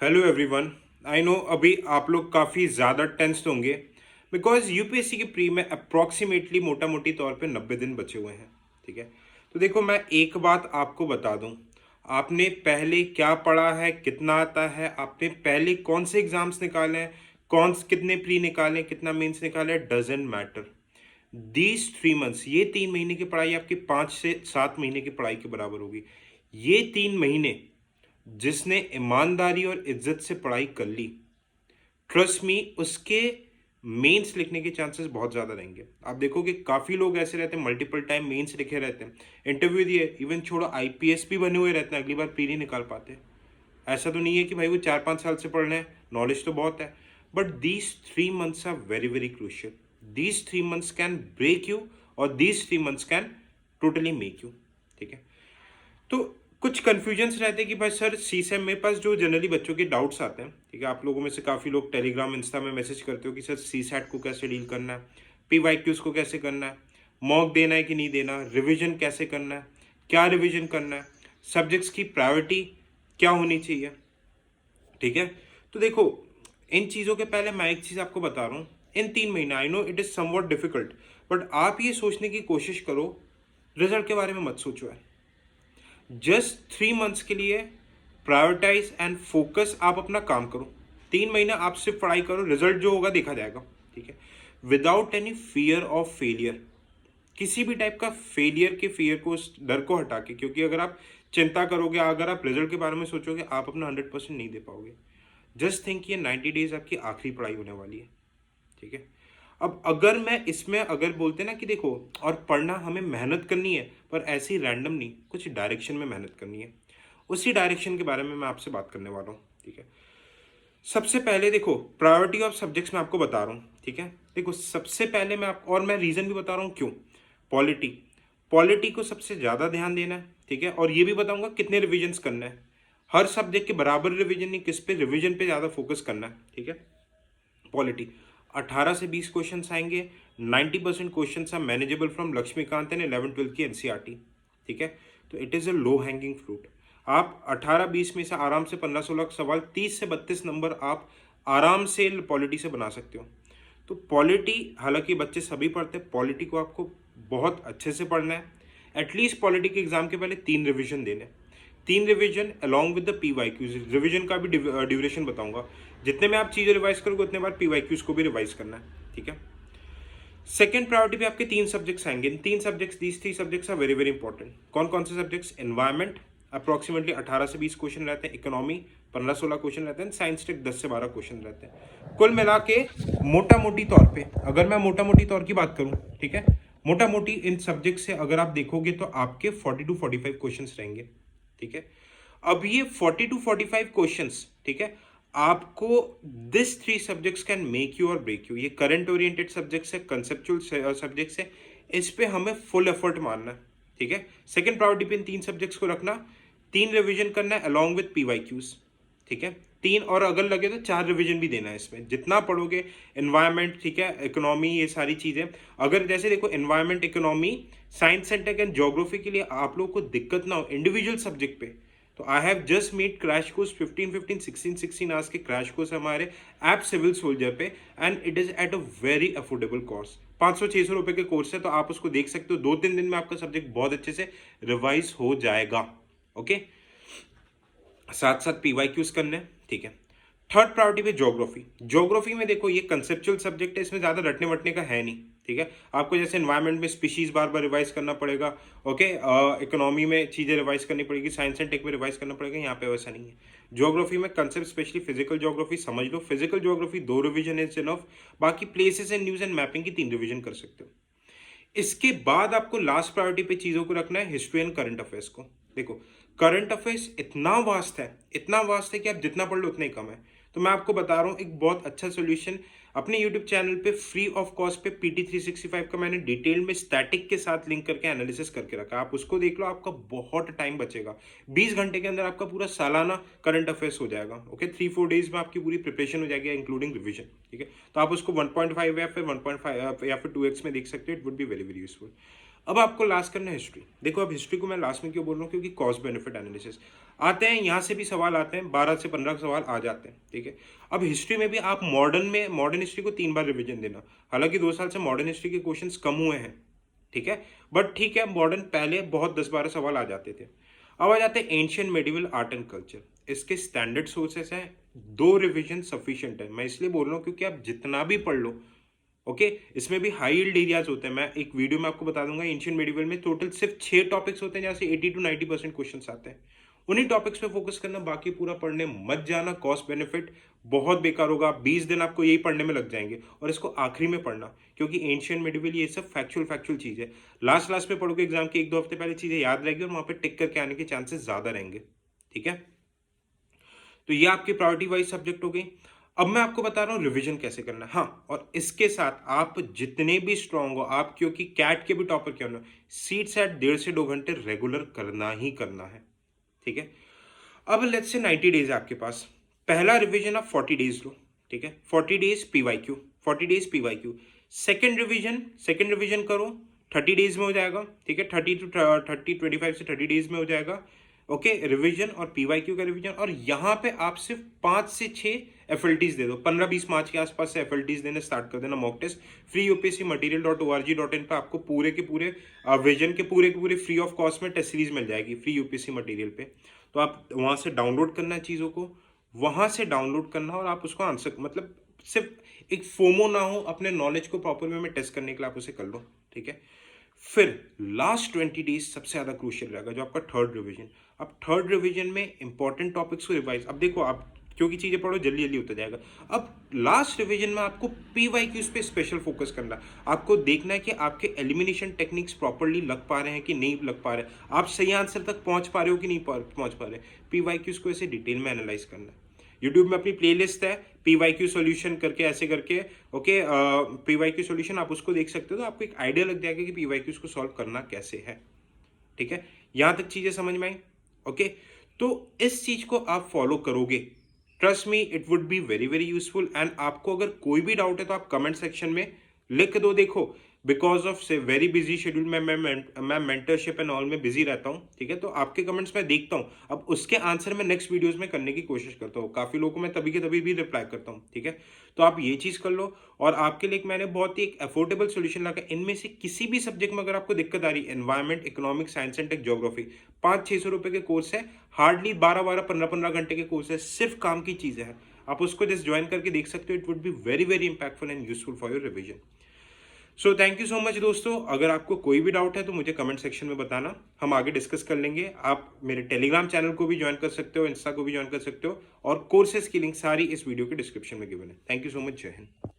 Hello everyone. I know अभी आप लोग काफ़ी ज़्यादा टेंस्ड होंगे बिकॉज यूपीएससी की प्री में अप्रॉक्सीमेटली मोटा मोटी तौर पे 90 दिन बचे हुए हैं। ठीक है, तो देखो मैं एक बात आपको बता दूं, आपने पहले क्या पढ़ा है, कितना आता है, आपने पहले कौन से एग्जाम्स निकाले हैं, कितने प्री निकाले, कितना मेंस निकाले, डजेंट मैटर। दीज 3 मंथ्स, ये 3 महीने की पढ़ाई आपकी 5 से 7 महीने की पढ़ाई के बराबर होगी। ये 3 महीने जिसने ईमानदारी और इज्जत से पढ़ाई कर ली, ट्रस्ट मी, उसके मेंस लिखने के चांसेस बहुत ज़्यादा रहेंगे। आप देखोगे काफ़ी लोग ऐसे रहते हैं, मल्टीपल टाइम मेंस लिखे रहते हैं, इंटरव्यू दिए, इवन छोड़ो आईपीएस भी बने हुए रहते हैं, अगली बार प्री नहीं निकाल पाते। ऐसा तो नहीं है कि भाई वो 4-5 साल से पढ़ रहे हैं, नॉलेज तो बहुत है, but these 3 months are very very crucial. These 3 months can break you और these 3 months can totally make you. ठीक है, तो कुछ कन्फ्यूजन्स रहते हैं कि भाई सर सी सेम, मेरे पास जो जनरली बच्चों के डाउट्स आते हैं, ठीक है, आप लोगों में से काफ़ी लोग टेलीग्राम इंस्टा में मैसेज करते हो कि सर सी सैट को कैसे डील करना है, पी वाई क्यूज़ को कैसे करना है, मॉक देना है कि नहीं देना, रिविजन कैसे करना है, क्या रिविजन करना है, सब्जेक्ट्स की प्रायोरिटी क्या होनी चाहिए। ठीक है, तो देखो इन चीज़ों के पहले मैं एक चीज़ आपको बता रहा हूँ। इन 3 महीने, I know it is somewhat difficult, but आप ये सोचने की कोशिश करो, रिजल्ट के बारे में मत सोचो है। जस्ट 3 मंथ्स के लिए प्रायोरिटाइज एंड फोकस, आप अपना काम करो। 3 महीने आप सिर्फ पढ़ाई करो, रिजल्ट जो होगा देखा जाएगा। ठीक है, without any fear of failure, किसी भी टाइप का फेलियर के फियर को, उस डर को हटा के, क्योंकि अगर आप चिंता करोगे, अगर आप रिजल्ट के बारे में सोचोगे, आप अपना 100% नहीं दे पाओगे। जस्ट थिंक ये 90 डेज आपकी आखिरी पढ़ाई होने वाली है। ठीक है, अब अगर मैं इसमें अगर बोलते ना कि देखो, और पढ़ना हमें मेहनत करनी है, पर ऐसी रैंडम नहीं, कुछ डायरेक्शन में मेहनत करनी है। उसी डायरेक्शन के बारे में मैं आपसे बात करने वाला हूँ। ठीक है, सबसे पहले देखो प्रायोरिटी ऑफ सब्जेक्ट्स मैं आपको बता रहा हूँ। ठीक है, देखो सबसे पहले मैं आप, और मैं रीज़न भी बता रहा हूँ क्यों। पॉलिटी, पॉलिटी को सबसे ज़्यादा ध्यान देना है। ठीक है, और ये भी बताऊंगा कितने रिविजन्स करना है। हर सब्जेक्ट के बराबर रिविजन नहीं, किस पे रिविजन पे ज़्यादा फोकस करना है। ठीक है, पॉलिटी 18 से 20 क्वेश्चन आएंगे। 90% question are manageable from Laxmikanth and 11-12 की एनसीईआरटी। ठीक है, तो it is a low hanging fruit. आप 18-20 में से आराम से 15-16 सवाल, 30 से 32 नंबर आप आराम से पॉलिटी से बना सकते हो। तो पॉलिटी, हालांकि बच्चे सभी पढ़ते हैं, पॉलिटी को आपको बहुत अच्छे से पढ़ना है। एटलीस्ट पॉलिटी के एग्जाम के पहले 3 रिविजन देने, 3 revision along with the P Y Qs. Revision का भी ड्यूरेशन बताऊंगा, जितने में आप चीज़ें रिवाइज करोगे उतने बार पी वाई क्यूज को भी रिवाइज करना है। ठीक है, सेकेंड प्रायोरिटी पे आपके 3 सब्जेक्ट्स आएंगे। इन 3 subjects, these 3 subjects are very very important. कौन कौन से सब्जेक्ट्स? एनवायरमेंट, अप्रॉक्सीमेटली 18 से 20 क्वेश्चन रहते हैं। इकोनॉमी 15-16 क्वेश्चन रहते हैं। साइंस टेक 10 से 12 क्वेश्चन रहते हैं। कुल मिला के मोटा मोटी तौर पे, अगर मैं मोटा मोटी तौर की बात करूं, ठीक है, मोटा मोटी इन सब्जेक्ट से अगर आप देखोगे तो आपके 40 to 45 क्वेश्चन रहेंगे। ठीक है, अब ये 40 to 45 क्वेश्चंस, ठीक है, आपको this 3 subjects can make you और ब्रेक यू। ये करंट ओरिएंटेड सब्जेक्ट्स है, कंसेप्चुअल सब्जेक्ट्स है, इस पे हमें फुल एफर्ट मारना है। ठीक है, सेकंड प्रायोरिटी पे इन 3 सब्जेक्ट्स को रखना, 3 रिवीजन करना है along with P Y Qs. ठीक है, 3, और अगर लगे तो 4 रिवीजन भी देना है इसमें, जितना पढ़ोगे। एनवायरमेंट, ठीक है, इकोनॉमी, ये सारी चीज़ें, अगर जैसे देखो environment, economy, science and tech and geography के लिए आप लोगों को दिक्कत ना हो इंडिविजुअल सब्जेक्ट पे, तो I have just made crash course 15-15, 16-16 hours के क्रैश कोर्स हमारे ऐप सिविल सोल्जर पे, and it is at a very affordable cost. 500-600 रुपए के कोर्स है, तो आप उसको देख सकते हो। 2-3 दिन में आपका सब्जेक्ट बहुत अच्छे से रिवाइज हो जाएगा। ओके, साथ साथ पीवाई क्यूज करने। ठीक है, थर्ड प्रायोरिटी पे ज्योग्राफी। ज्योग्राफी में देखो ये कंसेप्चुअल सब्जेक्ट है, इसमें ज़्यादा रटने वटने का है नहीं। ठीक है, आपको जैसे एनवायरनमेंट में स्पीशीज बार बार रिवाइज करना पड़ेगा। ओके, इकोनॉमी में चीज़ें रिवाइज करनी पड़ेगी, साइंस एंड टेक में रिवाइज करना पड़ेगा, यहाँ पे वैसा नहीं है। ज्योग्राफी में कंसेप्ट, स्पेशली फिजिकल ज्योग्राफी समझ लो। Physical geography 2 revision is enough. बाकी places and news and mapping की 3 रिविजन कर सकते हो। इसके बाद आपको लास्ट प्रायोरिटी पे चीज़ों को रखना है, हिस्ट्री एंड करंट अफेयर्स को। देखो करंट अफेयर्स इतना वास्ट है, इतना वास्ट है कि आप जितना पढ़ लो उतना ही कम है। तो मैं आपको बता रहा हूँ एक बहुत अच्छा सोल्यूशन, अपने यूट्यूब चैनल पे फ्री ऑफ कॉस्ट पे PT365 का मैंने डिटेल में स्टैटिक के साथ लिंक करके एनालिसिस करके रखा, आप उसको देख लो, आपका बहुत टाइम बचेगा। 20 घंटे के अंदर आपका पूरा सालाना करंट अफेयर्स हो जाएगा। ओके, 3-4 डेज में आपकी पूरी प्रिपरेशन हो जाएगी इंक्लूडिंग रिविजन। ठीक है, तो आप उसको 1.5 या फिर 1.5 या फिर 2x में देख सकते हो, it would be very very useful. अब आपको लास्ट करना है हिस्ट्री। देखो अब हिस्ट्री को मैं लास्ट में क्यों बोल रहा हूँ, क्योंकि कॉस्ट बेनिफिट एनालिसिस आते हैं, यहाँ से भी सवाल आते हैं, 12 से 15 सवाल आ जाते हैं, ठीक है। अब हिस्ट्री में भी आप मॉडर्न हिस्ट्री को 3 बार रिवीजन देना। हालांकि 2 साल से मॉडर्न हिस्ट्री के क्वेश्चंस कम हुए हैं, ठीक है, बट ठीक है, मॉडर्न पहले बहुत 10-12 सवाल आ जाते थे। अब आ जाते हैं ancient medieval art and culture. इसके स्टैंडर्ड सोर्सेस हैं, 2 रिवीजन सफिशिएंट है। मैं इसलिए बोल रहा हूँ क्योंकि आप जितना भी पढ़ लो, ओके, इसमें भी हाई यील्ड एरियाज होते हैं। मैं एक वीडियो में आपको बता दूंगा, एंशियंट मेडिवल में टोटल सिर्फ 6 टॉपिक्स होते हैं जहाँ से 80 to 90% क्वेश्चन आते हैं। उन्हीं टॉपिक्स पे फोकस करना, बाकी पूरा पढ़ने मत जाना। कॉस्ट बेनिफिट बहुत बेकार होगा, 20 दिन आपको यही पढ़ने में लग जाएंगे, और इसको आखिरी में पढ़ना, क्योंकि एंशियंट मेडिवल ये सब फैक्चुअल चीज है। लास्ट में पढ़ोगे, एग्जाम के 1-2 हफ्ते पहले चीजें याद रहेगी और वहां पे टिक करके आने के चांसेस ज्यादा रहेंगे, ठीक है। तो ये आपकी प्रायोरिटी वाइज सब्जेक्ट हो गई। अब मैं आपको बता रहा हूँ रिवीजन कैसे करना है। हाँ, और इसके साथ आप जितने भी स्ट्रांग हो, आप क्योंकि कैट के भी टॉपर क्यों ना, सीट सेट 1.5 से 2 घंटे रेगुलर करना ही करना है, ठीक है। अब लेट्स से 90 डेज है आपके पास। पहला रिवीजन आप 40 डेज लो, ठीक है, 40 days PYQ, 40 days PYQ. Second revision करो, 30 डेज में हो जाएगा, ठीक है, 25 से 30 डेज में हो जाएगा, ओके, रिवीजन और पीवाईक्यू का रिवीजन। और यहाँ पे आप सिर्फ 5 से 6 एफएलटीज दे दो, 15-20 मार्च के आसपास से एफएलटीज देने स्टार्ट कर देना। मॉक टेस्ट फ्री upscmaterial.org.in पे आपको पूरे के पूरे विजन के पूरे फ्री ऑफ कॉस्ट में टेस्ट सीरीज मिल जाएगी, फ्री यूपीएससी मटेरियल पे। तो आप वहां से डाउनलोड करना है चीज़ों को, वहां से डाउनलोड करना, और आप उसको आंसर, मतलब सिर्फ एक फोमो ना हो, अपने नॉलेज को प्रॉपर वे में टेस्ट करने के लिए आप उसे कर लो, ठीक है। फिर लास्ट 20 डेज सबसे ज्यादा क्रूशियल रहेगा, जो आपका थर्ड रिवीजन। अब थर्ड रिवीजन में इंपॉर्टेंट टॉपिक्स को रिवाइज, अब देखो आप क्योंकि चीजें पढ़ो जल्दी जल्दी होता जाएगा। अब लास्ट रिवीजन में आपको पीवाईक्यूज पे स्पेशल फोकस करना है। आपको देखना है कि आपके एलिमिनेशन टेक्निक्स प्रॉपरली लग पा रहे हैं कि नहीं लग पा रहे, आप सही आंसर तक पहुंच पा रहे हो कि नहीं पहुंच पा रहे। पीवाईक्यूज को ऐसे डिटेल में एनालाइज करना है। यूट्यूब में अपनी प्लेलिस्ट है पीवाईक्यू सॉल्यूशन करके, ऐसे करके, ओके, पीवाईक्यू सॉल्यूशन, आप उसको देख सकते हो, तो आपको एक आइडिया लग जाएगा कि पीवाईक्यूज को सॉल्व करना कैसे है, ठीक है। यहां तक चीजें समझ में आई, ओके। तो इस चीज को आप फॉलो करोगे, trust me, it would be very very useful. And आपको अगर कोई भी डाउट है तो आप कमेंट सेक्शन में लिख दो। देखो, बिकॉज ऑफ से वेरी बिजी शेड्यूल में मैं मेंटरशिप एंड ऑल में बिजी रहता हूँ, ठीक है, तो आपके कमेंट्स मैं देखता हूँ, अब उसके आंसर मैं नेक्स्ट वीडियोस में करने की कोशिश करता हूँ। काफी लोगों को मैं तभी के तभी भी रिप्लाई करता हूँ, ठीक है। तो आप ये चीज कर लो। और आपके लिए मैंने बहुत ही एक अफोर्डेबल सोल्यूशन लगा, इनमें से किसी भी सब्जेक्ट में अगर आपको दिक्कत आ रही है, environment, economics, science and tech, geography, 500-600 रुपए के कोर्स है, हार्डली 12-12, 15-15 घंटे के कोर्स है, सिर्फ काम की चीजें हैं। आप उसको जस्ट ज्वाइन करके देख सकते हो। It would be very very impactful and useful for your revision. So thank you so much दोस्तों। अगर आपको कोई भी डाउट है तो मुझे कमेंट सेक्शन में बताना, हम आगे डिस्कस कर लेंगे। आप मेरे टेलीग्राम चैनल को भी ज्वाइन कर सकते हो, इंस्टा को भी ज्वाइन कर सकते हो, और कोर्सेज की लिंक सारी इस वीडियो के डिस्क्रिप्शन में गिवन है। थैंक यू सो मच, जय हिंद।